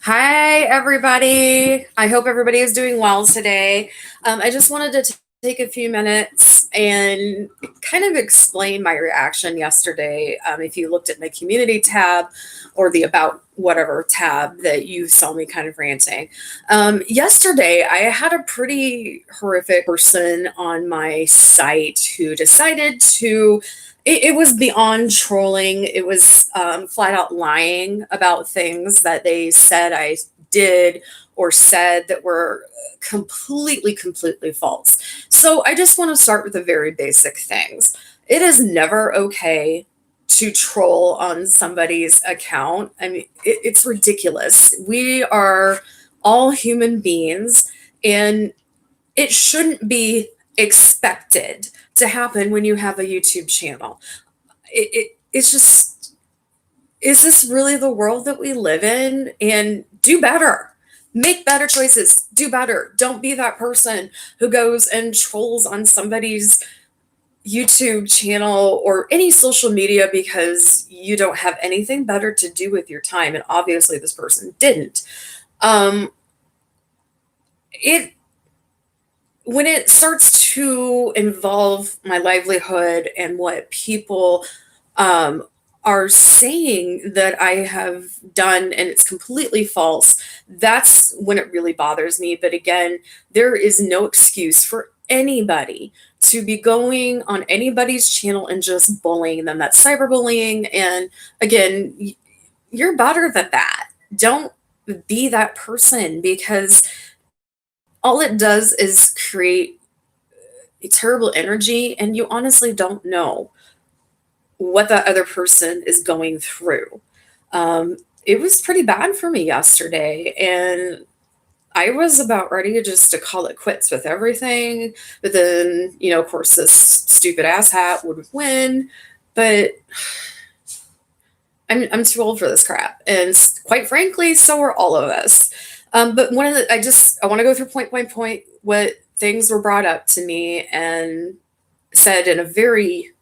Hi, everybody. I hope everybody is doing well today. I just wanted to take a few minutes and kind of explain my reaction yesterday. If you looked at my community tab or the about whatever tab that you saw me kind of ranting. Yesterday, I had a pretty horrific person on my site who decided to it was beyond trolling. It was flat out lying about things that they said I did or said that were completely false. So I just want to start with the very basic things. It is never okay to troll on somebody's account. I mean, it's ridiculous. We are all human beings, and it shouldn't be expected to happen when you have a YouTube channel. It's just, is this really the world that we live in? And do better. Make better choices. Do better. Don't be that person who goes and trolls on somebody's YouTube channel or any social media because you don't have anything better to do with your time. And obviously, this person didn't. Um, it when it starts to involve my livelihood and what people um, are saying that I have done and it's completely false, that's when it really bothers me. But again, there is no excuse for anybody to be going on anybody's channel and just bullying them. That's cyberbullying. And again, you're better than that. Don't be that person, because all it does is create a terrible energy, and you honestly don't know what that other person is going through. It was pretty bad for me yesterday, and I was about ready to call it quits with everything. But then, of course, this stupid asshat would win. But I'm too old for this crap, and quite frankly, so are all of us. But one of the I want to go through point what things were brought up to me and said in a very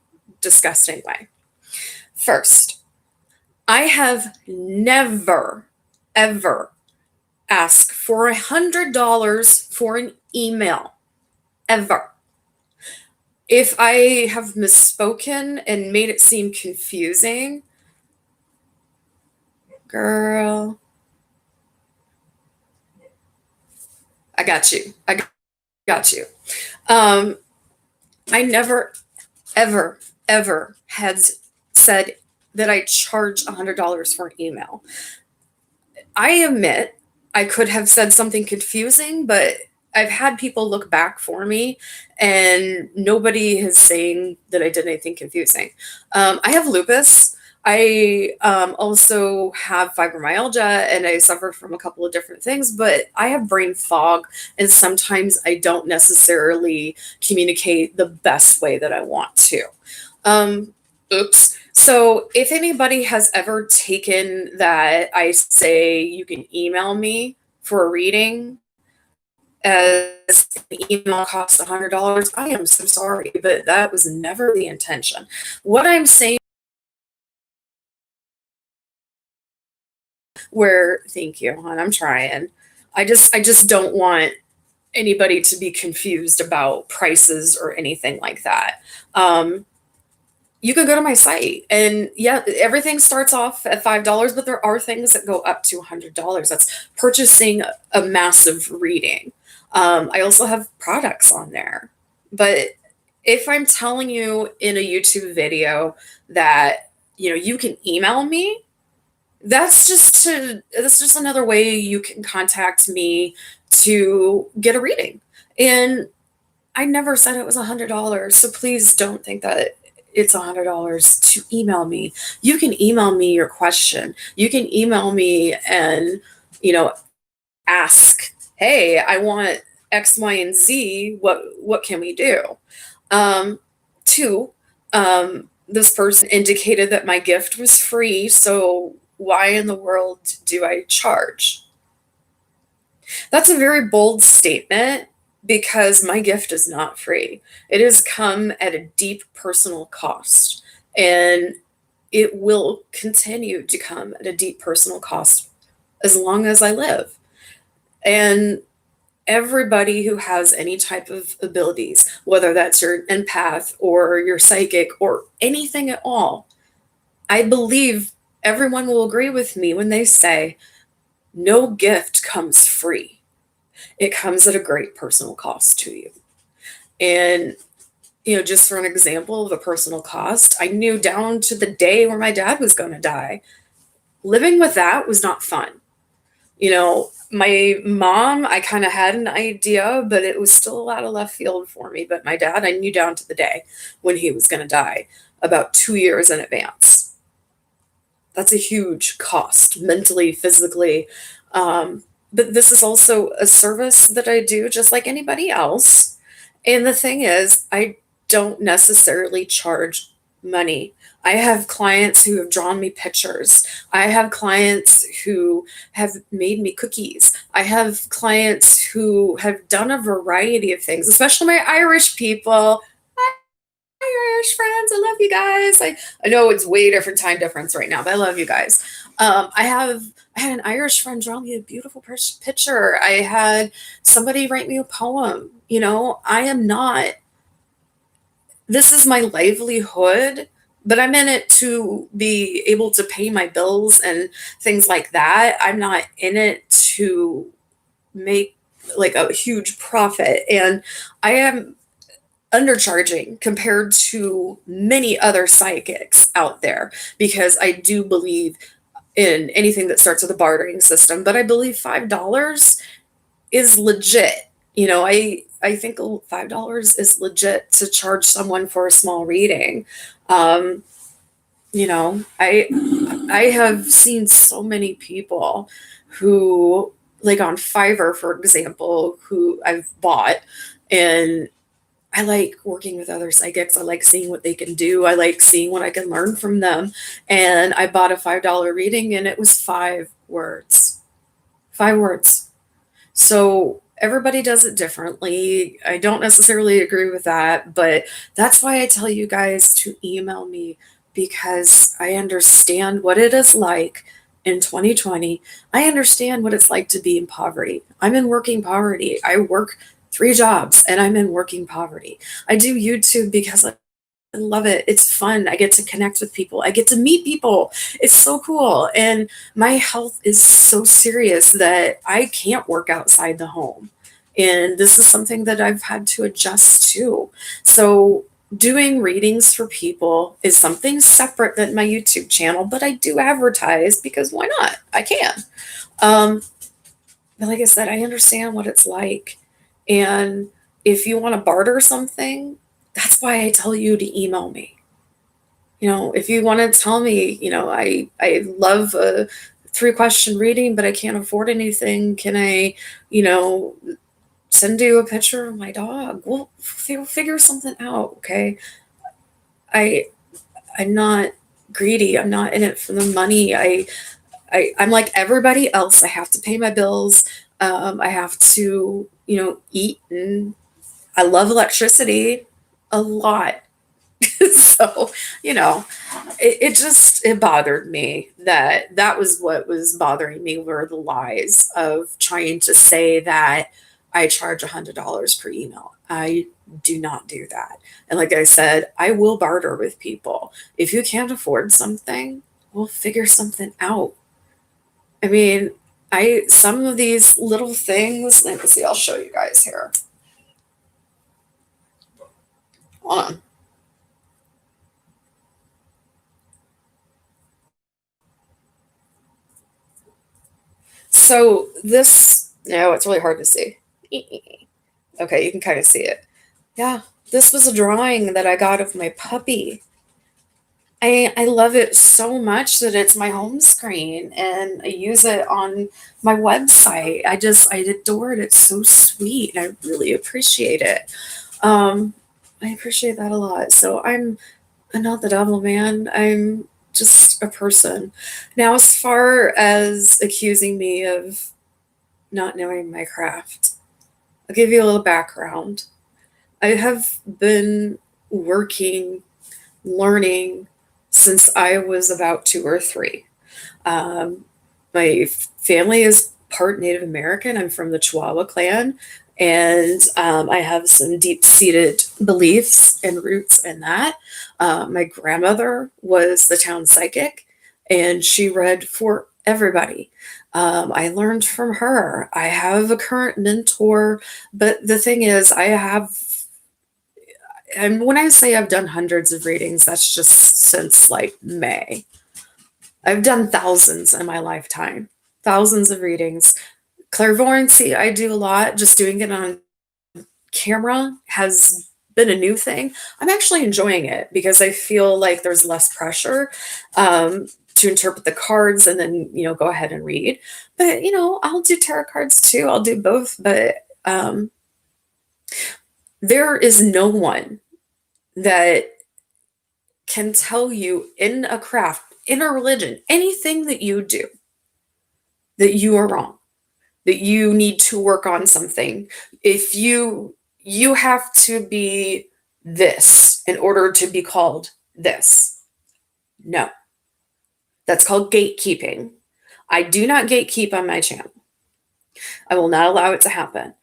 disgusting way. First, I have never ever asked for $100 for an email, ever. If I have misspoken and made it seem confusing, girl, I got you. I got you. Um, I never, ever had said that I charge $100 for an email. I admit I could have said something confusing, but I've had people look back for me, and nobody has saying that I did anything confusing. I have lupus. I also have fibromyalgia, and I suffer from a couple of different things, but I have brain fog, and sometimes I don't necessarily communicate the best way that I want to. Um, Oops. So, if anybody has ever taken that I say you can email me for a reading as an email costs $100, I am so sorry, but that was never the intention. What I'm saying, where, thank you, hon, I'm trying. I just don't want anybody to be confused about prices or anything like that. Um, you can go to my site, and yeah, everything starts off at $5, but there are things that go up to $100. That's purchasing a massive reading. I also have products on there. But if I'm telling you in a YouTube video that you can email me, that's just another way you can contact me to get a reading. And I never said it was $100, so please don't think that it's $100 to email me. You can email me your question. You can email me and, you know, ask, "Hey, I want X, Y, and Z. What can we do?" Two, this person indicated that my gift was free, so why in the world do I charge? That's a very bold statement, because my gift is not free. It has come at a deep personal cost. And it will continue to come at a deep personal cost as long as I live. And everybody who has any type of abilities, whether that's your empath or your psychic or anything at all, I believe everyone will agree with me when they say no gift comes free. It comes at a great personal cost to you. And, just for an example of a personal cost, I knew down to the day where my dad was going to die, living with that was not fun. My mom, I kind of had an idea, but it was still a lot of left field for me. But my dad, I knew down to the day when he was going to die, about 2 years in advance. That's a huge cost, mentally, physically. But this is also a service that I do just like anybody else. And the thing is, I don't necessarily charge money. I have clients who have drawn me pictures. I have clients who have made me cookies. I have clients who have done a variety of things, especially my Irish people. Irish friends, I love you guys. I know it's way different time difference right now, but I love you guys. I had an Irish friend draw me a beautiful picture. I had somebody write me a poem. I am not, this is my livelihood, but I'm in it to be able to pay my bills and things like that. I'm not in it to make like a huge profit. And I am undercharging compared to many other psychics out there because I do believe in anything that starts with a bartering system, but I believe $5 is legit. I think $5 is legit to charge someone for a small reading. I have seen so many people who, like on Fiverr, for example, who I've bought, and I like working with other psychics. I like seeing what they can do. I like seeing what I can learn from them. And I bought a $5 reading and it was 5 words. 5 words. So everybody does it differently. I don't necessarily agree with that, but that's why I tell you guys to email me, because I understand what it is like in 2020. I understand what it's like to be in poverty. I'm in working poverty. I work 3 jobs and I'm in working poverty. I do YouTube because I love it. It's fun. I get to connect with people. I get to meet people. It's so cool. And my health is so serious that I can't work outside the home. And this is something that I've had to adjust to. So doing readings for people is something separate than my YouTube channel, but I do advertise because why not? I can. But like I said, I understand what it's like. And if you want to barter something, that's why I tell you to email me. If you want to tell me, I love a 3-question reading, but I can't afford anything. Can I, send you a picture of my dog? We'll figure something out. Okay. I, I'm not greedy. I'm not in it for the money. I'm like everybody else. I have to pay my bills. I have to, eat, and I love electricity a lot. So, it bothered me that was what was bothering me, were the lies of trying to say that I charge $100 per email. I do not do that. And like I said, I will barter with people. If you can't afford something, we'll figure something out. I mean, some of these little things, let me see, I'll show you guys here. Hold on. So this, no, it's really hard to see. Okay, you can kind of see it. Yeah, this was a drawing that I got of my puppy. I love it so much that it's my home screen and I use it on my website. I adore it. It's so sweet. I really appreciate it. Um, I appreciate that a lot. So I'm not the devil, man. I'm just a person. Now, as far as accusing me of not knowing my craft, I'll give you a little background. I have been working, learning since I was about 2 or 3. Um, my family is part Native American. I'm from the Chihuahua clan, and I have some deep seated beliefs and roots in that. My grandmother was the town psychic, and she read for everybody. I learned from her. I have a current mentor, but the thing is, and when I say I've done hundreds of readings, that's just since like May. I've done thousands in my lifetime, thousands of readings. Clairvoyancy, I do a lot. Just doing it on camera has been a new thing. I'm actually enjoying it because I feel like there's less pressure to interpret the cards and then, go ahead and read. But, I'll do tarot cards too. I'll do both. But there is no one that can tell you in a craft, in a religion, anything that you do, that you are wrong, that you need to work on something. If you have to be this in order to be called this. No. That's called gatekeeping. I do not gatekeep on my channel. I will not allow it to happen.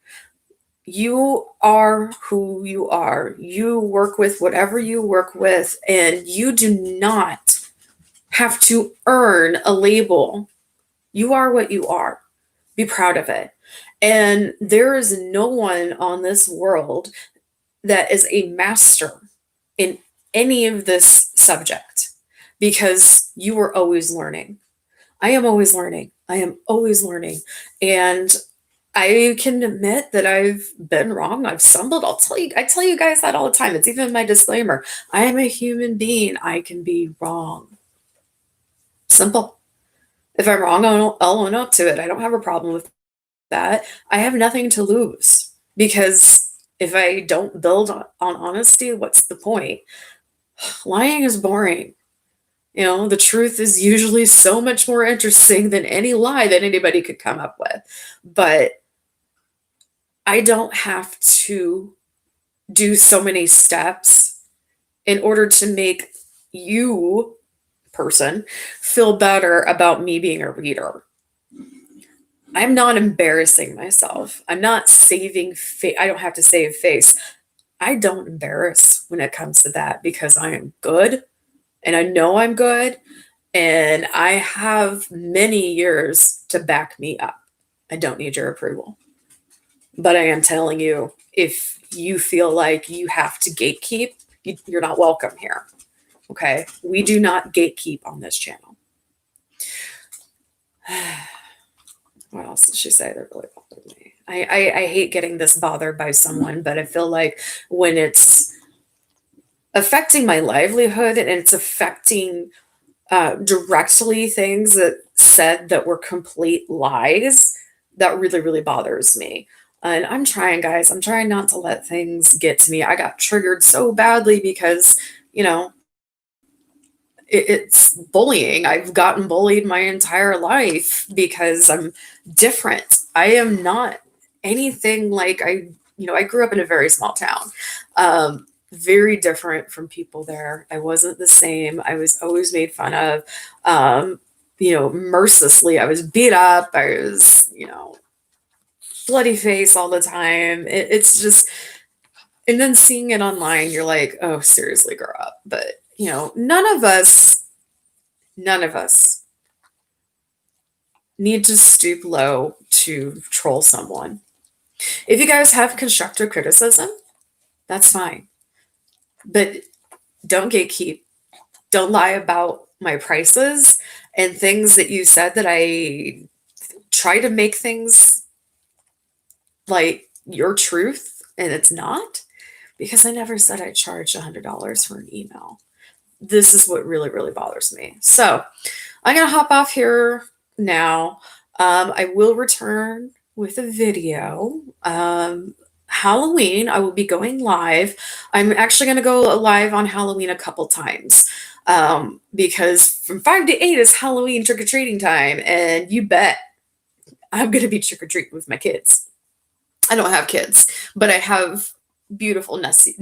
You are who you are. You work with whatever you work with, and you do not have to earn a label. You are what you are. Be proud of it. And there is no one on this world that is a master in any of this subject because you are always learning. I am always learning. I am always learning. And I can admit that I've been wrong. I've stumbled. I tell you guys that all the time. It's even my disclaimer. I am a human being. I can be wrong. Simple. If I'm wrong, I'll own up to it. I don't have a problem with that. I have nothing to lose because if I don't build on honesty, what's the point? Lying is boring. The truth is usually so much more interesting than any lie that anybody could come up with. But I don't have to do so many steps in order to make you, person, feel better about me being a reader. I'm not embarrassing myself. I'm not saving face. I don't have to save face. I don't embarrass when it comes to that because I am good and I know I'm good and I have many years to back me up. I don't need your approval. But I am telling you, if you feel like you have to gatekeep, you're not welcome here. Okay? We do not gatekeep on this channel. What else did she say that really bothered me? I hate getting this bothered by someone, but I feel like when it's affecting my livelihood and it's affecting directly things that said that were complete lies, that really, really bothers me. And I'm trying, guys. I'm trying not to let things get to me. I got triggered so badly because, it's bullying. I've gotten bullied my entire life because I'm different. I am not anything like I grew up in a very small town. Very different from people there. I wasn't the same. I was always made fun of. Mercilessly. I was beat up. I was, bloody face all the time. It's just, and then seeing it online, you're like, oh, seriously, grow up. But, none of us need to stoop low to troll someone. If you guys have constructive criticism, that's fine. But don't gatekeep. Don't lie about my prices and things that you said that I try to make things like your truth and it's not, because I never said I charged $100 for an email. This is what really, really bothers me. So I'm going to hop off here now. I will return with a video. Halloween, I will be going live. I'm actually going to go live on Halloween a couple times because from 5 to 8 is Halloween trick-or-treating time. And you bet I'm going to be trick-or-treating with my kids. I don't have kids, but I have beautiful nephews.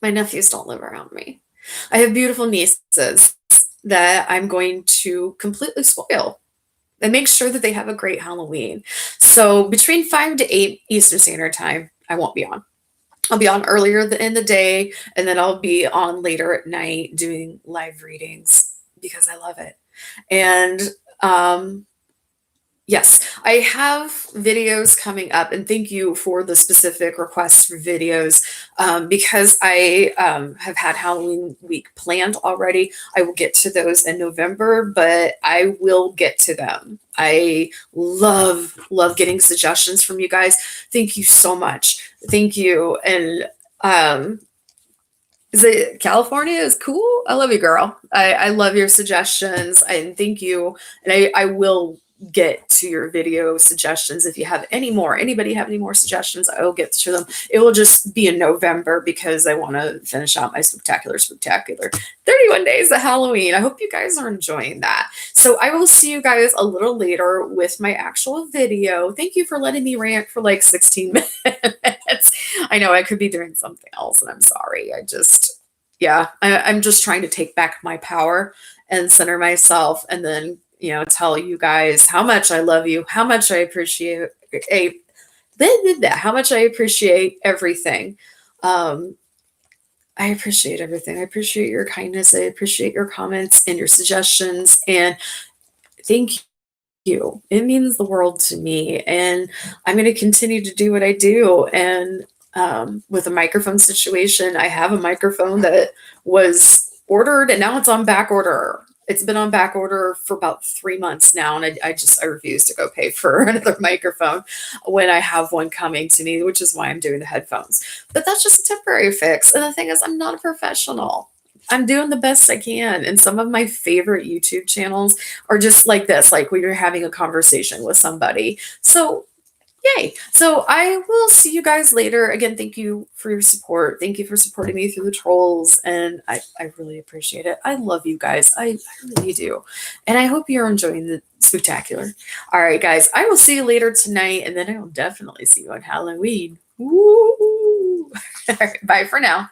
My nephews don't live around me. I have beautiful nieces that I'm going to completely spoil and make sure that they have a great Halloween. So between 5 to 8 Eastern Standard Time, I won't be on. I'll be on earlier in the day, and then I'll be on later at night doing live readings because I love it. And um, yes, I have videos coming up, and thank you for the specific requests for videos because I have had Halloween week planned already. I will get to those in November, but I will get to them. I love getting suggestions from you guys. Thank you so much. Thank you. And um, is it California is cool? I love you, girl. I love your suggestions and thank you. And I will get to your video suggestions if you have any more. Anybody have any more suggestions? I will get to them. It will just be in November because I want to finish out my spectacular 31 days of Halloween. I hope you guys are enjoying that. So I will see you guys a little later with my actual video. Thank you for letting me rant for like 16 minutes. I know I could be doing something else and I'm sorry. I'm just trying to take back my power and center myself and then, tell you guys how much I love you, how much I appreciate how much I appreciate everything. I appreciate everything. I appreciate your kindness. I appreciate your comments and your suggestions. And thank you. It means the world to me. And I'm going to continue to do what I do. And with a microphone situation, I have a microphone that was ordered and now it's on back order. It's been on back order for about 3 months now. And I refuse to go pay for another microphone when I have one coming to me, which is why I'm doing the headphones. But that's just a temporary fix. And the thing is, I'm not a professional. I'm doing the best I can. And some of my favorite YouTube channels are just like this, like when you're having a conversation with somebody. So yay. So I will see you guys later. Again, thank you for your support. Thank you for supporting me through the trolls. And I really appreciate it. I love you guys. I really do. And I hope you're enjoying the spectacular. All right, guys. I will see you later tonight. And then I will definitely see you on Halloween. Woo! All right, bye for now.